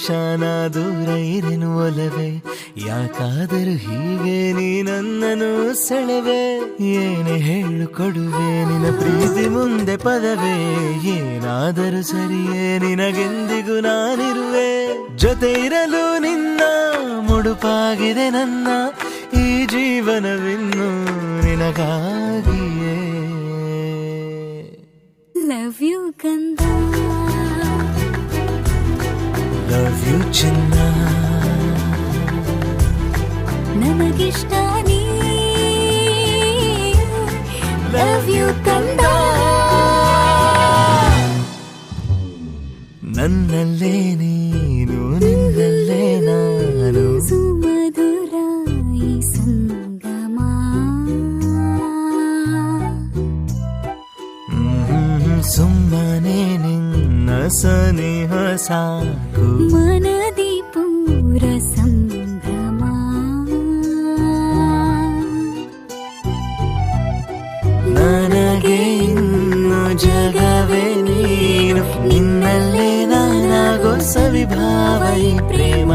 ನಿಮಿಷನ ದೂರ ಇರೆನು ಒಲವೇ, ಯಾಕಾದರೂ ಹೀಗೆ ನೀ ನನ್ನನ್ನು ಸೆಳೆವೆ. ಏನೇ ಹೇಳು ಕೊಡುವೆ ನಿನ್ನ ಪ್ರೀತಿ ಮುಂದೆ ಪದವೇ, ಏನಾದರೂ ಸರಿಯೇ ನಿನಗೆಂದಿಗೂ ನಾನಿರುವೆ. ಜೊತೆ ಇರಲು ನಿನ್ನ ಮುಡುಪಾಗಿದೆ ನನ್ನ ಈ ಜೀವನವಿನ್ನು ನಿನಗಾಗಿಯೇ. ಲವ್ ಯು ಕಂದ, ಲವ್ ಯು ಚಿನ್ನ, ನಮಗಿಷ್ಟ ನೀ. ಲವ್ ಯು ಕಂದ, ನನ್ನಲ್ಲೇ ನೀನು ನಿನ್ನಲ್ಲೇ ನಾನು, ಸುಮಧುರ ಈ ಸಂಗಮ. ಸುಮ್ಮನೆ ನಿನ್ನ ಸನಿಹ ಸಾಕು, ಮನದಿ ಪೂರ ಸಂಭ್ರಮ. ನನಗೆ ಇನ್ನು ಜಗವೇ ನೀನು, ನಿನ್ನಲ್ಲೇ ನಾನಾಗೋ ಸವಿಭಾವ ಈ ಪ್ರೇಮ.